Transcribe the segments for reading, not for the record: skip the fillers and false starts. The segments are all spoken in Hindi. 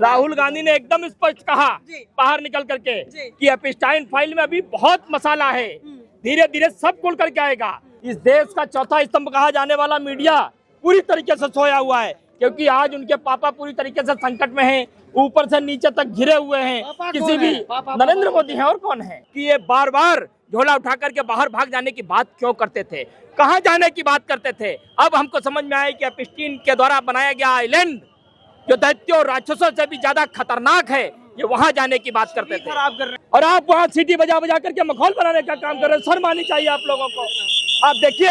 राहुल गांधी ने एकदम स्पष्ट कहा बाहर निकल करके कि एपस्टाइन फाइल में अभी बहुत मसाला है, धीरे धीरे सब खुल करके आएगा। इस देश का चौथा स्तंभ कहा जाने वाला मीडिया पूरी तरीके से सोया हुआ है, क्योंकि आज उनके पापा पूरी तरीके से संकट में हैं, ऊपर से नीचे तक घिरे हुए हैं। किसी भी नरेंद्र मोदी है और कौन है कि ये बार बार झोला उठा करके बाहर भाग जाने की बात क्यों करते थे, कहाँ जाने की बात करते थे। अब हमको समझ में आया कि एपस्टीन के द्वारा बनाया गया आइलैंड जो दैत्यों और राक्षसों से भी ज्यादा खतरनाक है, ये वहां जाने की बात करते थे। और आप वहां सीटी बजा बजा करके माहौल बनाने का काम कर रहे हैं। शर्म आनी चाहिए आप लोगों को। आप देखिए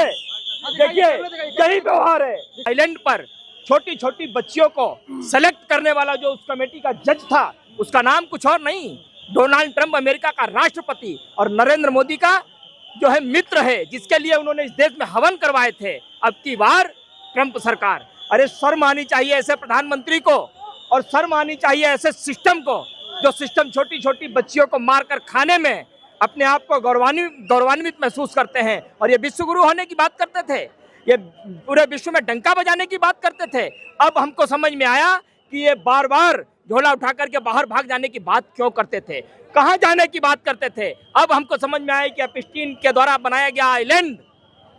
यही व्यवहार है। आइलैंड पर छोटी छोटी बच्चियों को सेलेक्ट करने वाला जो उस कमेटी का जज था, उसका नाम कुछ और नहीं, डोनाल्ड ट्रंप अमेरिका का राष्ट्रपति और नरेंद्र मोदी का जो है मित्र है, जिसके लिए उन्होंने इस देश में हवन करवाए थे। अब की बार ट्रंप सरकार, अरे शर्म आनी चाहिए ऐसे प्रधानमंत्री को, और शर्म आनी चाहिए ऐसे सिस्टम को, जो सिस्टम छोटी छोटी बच्चियों को मारकर खाने में अपने आप को गौरवान्वित महसूस करते हैं। और ये विश्व गुरु होने की बात करते थे, ये पूरे विश्व में डंका बजाने की बात करते थे। अब हमको समझ में आया कि ये बार बार झोला उठा करके बाहर भाग जाने की बात क्यों करते थे, कहाँ जाने की बात करते थे। अब हमको समझ में आया कि एपस्टीन के द्वारा बनाया गया आइलैंड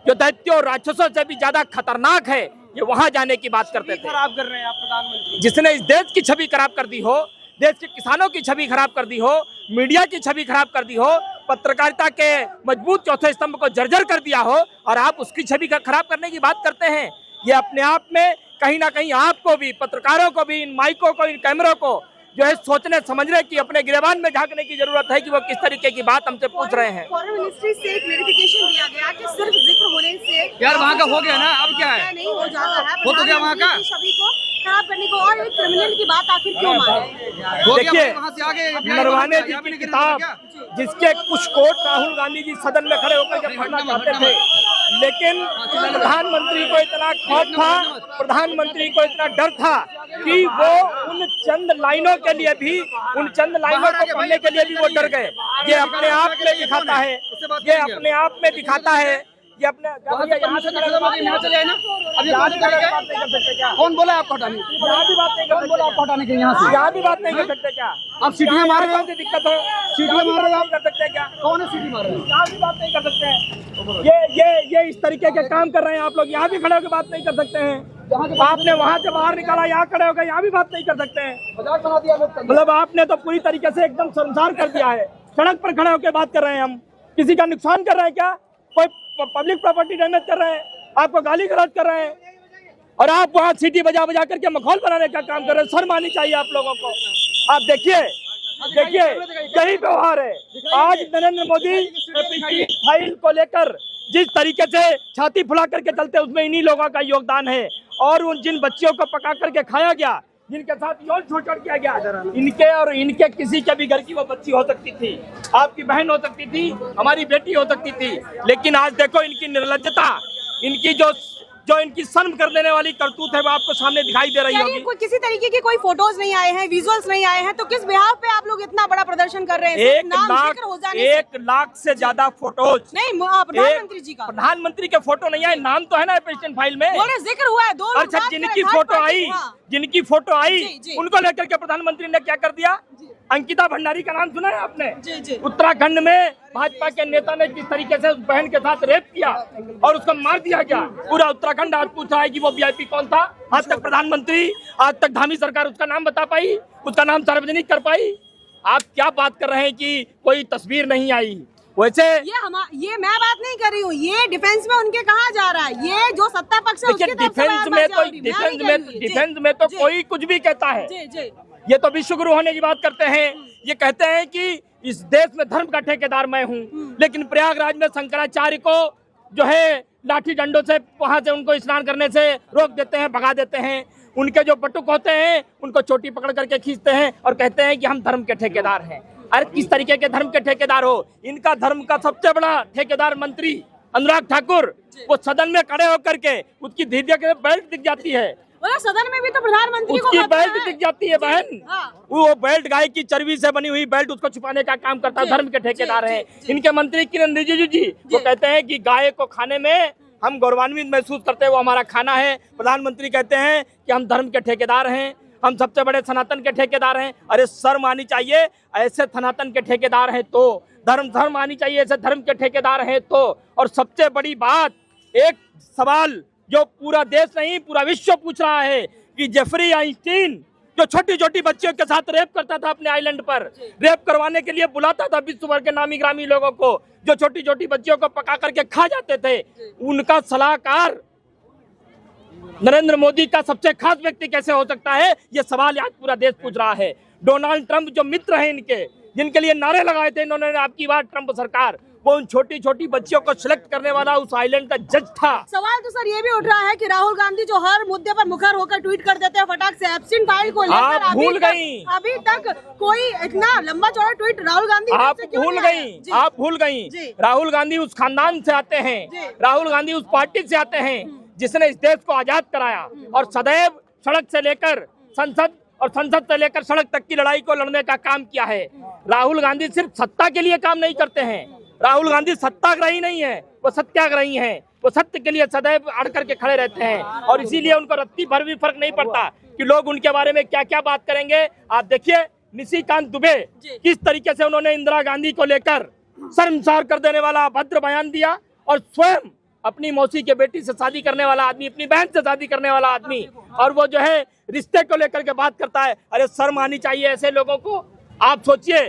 जो दैत्यों और राक्षसों से भी ज्यादा खतरनाक है, ये वहां जाने की बात करते थे। खराब कर रहे हैं आप प्रधानमंत्री। जिसने इस देश की छवि खराब कर दी हो, देश के किसानों की छवि खराब कर दी हो, मीडिया की छवि खराब कर दी हो, पत्रकारिता के मजबूत चौथे स्तंभ को जर्जर कर दिया हो, और आप उसकी छवि खराब करने की बात करते हैं। ये अपने आप में कहीं ना कहीं आपको भी, पत्रकारों को भी, इन माइकों को, इन कैमरों को जो है सोचने समझने की, अपने गिरेबान में झांकने की जरूरत है कि वो किस तरीके की बात हमसे पूछ रहे हैं। फॉरेन मिनिस्ट्री से एक क्लेरिफिकेशन दिया गया कि सिर्फ जिक्र होने से यार वहाँ का हो गया ना, अब क्या है, नहीं हो जाता है। हो तो गया वहाँ का, छवि को खराब करने को और एक क्रिमिनल की बात आखिर क्यों माने? देखिए नरवाने जी की किताब, जिसके कुछ कोट राहुल गांधी जी सदन में खड़े होकर के पढ़ना चाहते थे, लेकिन प्रधानमंत्री को इतना खौफ था, प्रधानमंत्री को इतना डर था कि वो उन चंद लाइनों के लिए भी, उन चंद लाइनों को पढ़ने के लिए भी वो डर गए। ये अपने आप में दिखाता है, ये अपने आप में दिखाता है, ये अपने यहाँ से जाए ना, अब ये कौन बोला आपको हटाने, यहाँ भी बात नहीं कर बोला आपको हटाने के, यहाँ से यहाँ भी बात नहीं कर सकते क्या? आप सीटियाँ मार रहे हो, दिक्कत है, सीटियाँ मार रहे हो, आप कर सकते हैं क्या? कौन है सीटी मार रहे हो? यहाँ भी बात नहीं कर सकते हैं। ये इस तरीके के काम कर रहे हैं आप लोग। यहाँ भी खड़े होकर बात नहीं कर सकते हैं। आपने वहाँ से बाहर निकाला, यहाँ खड़े होकर यहाँ भी बात नहीं कर सकते हैं। मजाक बना दिया लोग। मतलब आपने तो पूरी तरीके से एकदम शर्मसार कर दिया है। सड़क पर खड़े होकर बात कर रहे हैं हम, किसी का नुकसान कर रहे हैं क्या? कोई पब्लिक प्रॉपर्टी डैमेज कर रहे हैं, आपको गाली गलौज कर रहे हैं, और आप वहाँ सीटी बजा बजा करके माहौल बनाने का काम कर रहे हैं। शर्म आनी चाहिए आप लोगों को। आप देखिए यही व्यवहार है। आज नरेंद्र मोदी फाइल को लेकर जिस तरीके से छाती फुला करके चलते, उसमें इन्हीं लोगों का योगदान है। और उन जिन बच्चियों को पका करके खाया गया, जिनके साथ यौन शोषण किया गया, इनके और इनके किसी के भी घर की वो बच्ची हो सकती थी, आपकी बहन हो सकती थी, हमारी बेटी हो सकती थी। लेकिन आज देखो इनकी निर्लज्जता, इनकी जो इनकी शर्म कर देने वाली करतूत है, वो आपको सामने दिखाई दे रही होगी। कोई किसी तरीके के कोई फोटोज नहीं आए हैं, विजुअल्स नहीं आए हैं, तो किस बिहाफ पे आप लोग इतना बड़ा प्रदर्शन कर रहे हैं? 1 लाख से ज्यादा फोटोज नहीं, प्रधानमंत्री जी का, प्रधानमंत्री के फोटो नहीं आए, नाम तो है ना एपस्टीन फाइल में, जिक्र हुआ है। अच्छा, जिनकी फोटो आई उनको लेकर के प्रधानमंत्री ने क्या कर दिया? अंकिता भंडारी का नाम सुना है आपने? जी। उत्तराखंड में भाजपा के नेता ने किस तरीके से उस बहन के साथ रेप किया और उसको मार दिया गया। पूरा उत्तराखंड आज पूछ रहा है कि वो वीआईपी कौन था। आज तक प्रधानमंत्री, आज तक धामी सरकार उसका नाम बता पाई, उसका नाम सार्वजनिक कर पाई? आप क्या बात कर रहे हैं कि कोई तस्वीर नहीं आई? वैसे ये मैं बात नहीं कर रही हूँ, ये डिफेंस में उनके कहा जा रहा है, ये जो सत्ता पक्ष है उसकी तरफ से डिफेंस में तो कोई कुछ भी कहता है। ये तो विश्व गुरु होने की बात करते हैं। ये कहते हैं कि इस देश में धर्म का ठेकेदार मैं हूँ, लेकिन प्रयागराज में शंकराचार्य को जो है लाठी डंडों से वहां से उनको स्नान करने से रोक देते हैं, भगा देते हैं। उनके जो बटुक होते हैं उनको चोटी पकड़ करके खींचते हैं और कहते हैं कि हम धर्म के ठेकेदार हैं। अरे किस तरीके के धर्म के ठेकेदार हो? इनका धर्म का सबसे बड़ा ठेकेदार मंत्री अनुराग ठाकुर, वो सदन में खड़े होकर के उसकी धीरे के बेल्ट दिख जाती है, सदन में भी तो प्रधानमंत्री उसकी बेल्ट दिख जाती है बहन। वो बेल्ट गाय की चर्बी से बनी हुई बेल्ट, उसको छुपाने का काम करता है। धर्म के ठेकेदार हैं इनके मंत्री किरण रिजिजू जी। वो कहते हैं कि गाय को खाने में हम गौरवान्वित महसूस करते हैं, वो हमारा खाना है। प्रधानमंत्री कहते हैं कि हम धर्म के ठेकेदार हैं। हम सबसे बड़े सनातन के ठेकेदार हैं। अरे शर्म आनी चाहिए, ऐसे सनातन के ठेकेदार हैं तो धर्म आनी चाहिए, ऐसे धर्म के ठेकेदार हैं तो। और सबसे बड़ी बात, एक सवाल जो पूरा देश नहीं पूरा विश्व पूछ रहा है कि जेफरी आइंस्टीन जो छोटी छोटी बच्चियों के साथ रेप करता था अपने आइलैंड पर, रेप करवाने के लिए बुलाता था विश्व भर के नामी ग्रामी लोगों को, जो छोटी छोटी बच्चियों को पका करके खा जाते थे, उनका सलाहकार नरेंद्र मोदी का सबसे खास व्यक्ति कैसे हो सकता है? ये सवाल आज पूरा देश पूछ रहा है। डोनाल्ड ट्रंप जो मित्र हैं इनके, जिनके लिए नारे लगाए थे इन्होंने आपकी बार ट्रंप सरकार, वो उन छोटी छोटी बच्चियों को सिलेक्ट करने वाला उस आइलैंड का जज था। सवाल तो सर ये भी उठ रहा है कि राहुल गांधी जो हर मुद्दे पर मुखर होकर ट्वीट कर देते हैं फटाक से, एप्स्टीन फाइल को लेकर अभी तक कोई इतना लंबा चौड़ा ट्वीट राहुल गांधी आप भूल गई। राहुल गांधी उस खानदान से आते हैं, राहुल गांधी उस पार्टी से आते हैं जिसने इस देश को आजाद कराया और सदैव सड़क से लेकर संसद और संसद से लेकर सड़क तक की लड़ाई को लड़ने का काम किया है। राहुल गांधी सिर्फ सत्ता के लिए काम नहीं करते हैं, राहुल गांधी सत्याग्रही नहीं है, वो सत्याग्रही हैं। वो सत्य के लिए सदैव अड़ करके खड़े रहते हैं और इसीलिए उनको रत्ती भर भी फर्क नहीं पड़ता कि लोग उनके बारे में क्या क्या बात करेंगे। आप देखिए निशिकांत दुबे किस तरीके से उन्होंने इंदिरा गांधी को लेकर शर्मसार कर देने वाला भद्र बयान दिया और स्वयं अपनी मौसी के बेटी से शादी करने वाला आदमी, अपनी बहन से शादी करने वाला आदमी, और वो जो है रिश्ते को लेकर के बात करता है। अरे शर्म आनी चाहिए ऐसे लोगों को। आप सोचिए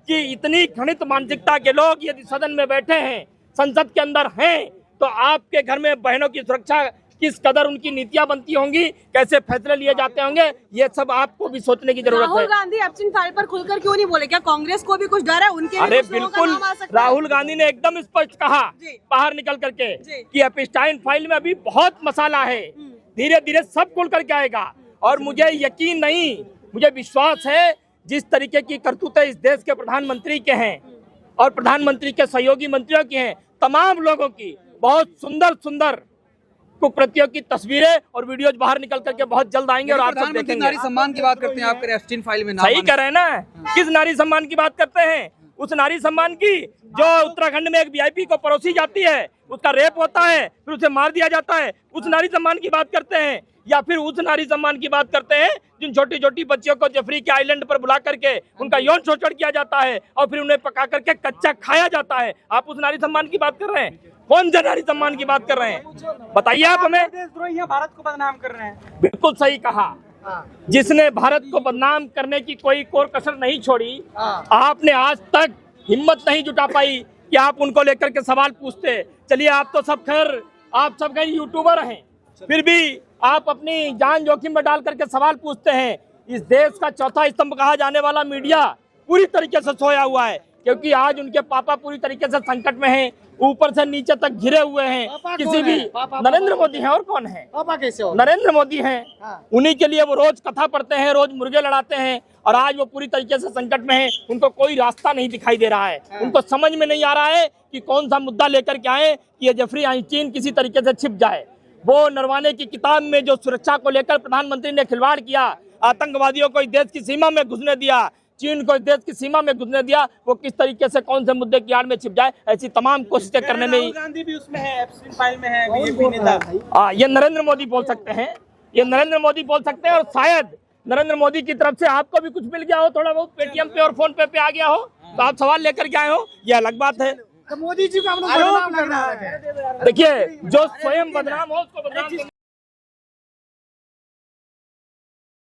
कि इतनी घृणित मानसिकता के लोग यदि सदन में बैठे हैं, संसद के अंदर हैं, तो आपके घर में बहनों की सुरक्षा किस कदर उनकी नीतियां बनती होंगी, कैसे फैसले लिए जाते होंगे, ये सब आपको भी सोचने की जरूरत है। राहुल गांधी एप्स्टीन फाइल पर खुलकर क्यों नहीं बोले? क्या कांग्रेस को भी कुछ डर है उनके? अरे बिल्कुल, राहुल गांधी ने एकदम स्पष्ट कहा बाहर निकल करके कि एप्स्टाइन फाइल में अभी बहुत मसाला है, धीरे धीरे सब खुल करके आएगा। और मुझे यकीन नहीं, मुझे विश्वास है जिस तरीके की करतूतें इस देश के प्रधानमंत्री के हैं और प्रधानमंत्री के सहयोगी मंत्रियों की हैं, तमाम लोगों की बहुत सुंदर सुंदर कुप्रतियों की तस्वीरें और वीडियोज बाहर निकल करके बहुत जल्द आएंगे और आप सब देखेंगे। नारी सम्मान की बात करते हैं आप, एप्स्टीन फाइल में सही कर रहे हैं ना? किस नारी सम्मान की बात करते हैं? उस नारी सम्मान की जो उत्तराखंड में एक वीआईपी को परोसी जाती है, उसका रेप होता है, फिर उसे मार दिया जाता है, उस नारी सम्मान की बात करते हैं? या फिर उस नारी सम्मान की बात करते हैं जिन छोटी छोटी बच्चियों को जेफरी के आइलैंड पर बुला करके उनका यौन शोषण किया जाता है और फिर उन्हें पका करके कच्चा खाया जाता है? आप उस नारी सम्मान की बात कर रहे हैं? कौन सा नारी सम्मान की बात कर रहे हैं? बताइए आप हमें। देशद्रोही भारत को बदनाम कर रहे हैं। बिल्कुल सही कहा। जिसने भारत को बदनाम करने की कोई कोर कसर नहीं छोड़ी, आपने आज तक हिम्मत नहीं जुटा पाई कि आप उनको लेकर के सवाल पूछते। चलिए आप सब खैर यूट्यूबर हैं, फिर भी आप अपनी जान जोखिम में डाल करके सवाल पूछते हैं। इस देश का चौथा स्तंभ कहा जाने वाला मीडिया पूरी तरीके से सोया हुआ है, क्योंकि आज उनके पापा पूरी तरीके से संकट में हैं, ऊपर से नीचे तक घिरे हुए हैं। किसी भी नरेंद्र मोदी हैं, और कौन है? पापा कैसे हो? नरेंद्र मोदी हैं। उन्हीं के लिए वो रोज कथा पढ़ते हैं, रोज मुर्गे लड़ाते हैं, और आज वो पूरी तरीके से संकट में हैं। उनको कोई रास्ता नहीं दिखाई दे रहा है, उनको समझ में नहीं आ रहा है कि कौन सा मुद्दा लेकर के आए कि ये जेफरी आइंस्टीन किसी तरीके से छिप जाए। वो नरवाने की किताब में जो सुरक्षा को लेकर प्रधानमंत्री ने खिलवाड़ किया, आतंकवादियों को इस देश की सीमा में घुसने दिया, चीन को इस देश की सीमा में घुसने दिया, वो किस तरीके से कौन से मुद्दे की आड़ में छिप जाए, ऐसी तमाम कोशिशें करने में ही गांधी भी उसमें है, एप्स्टीन फाइल में है, बीजेपी नेता। ये नरेंद्र मोदी बोल सकते हैं, ये नरेंद्र मोदी बोल सकते हैं। और शायद नरेंद्र मोदी की तरफ से आपको भी कुछ मिल गया हो, थोड़ा बहुत पेटीएम पे और फोन पे आ गया हो, तो आप सवाल लेकर के आए हो, ये अलग बात है। तो मोदी जी को हम लोग बदनाम करना है। देखिए, जो स्वयं बदनाम हो उसको बदनाम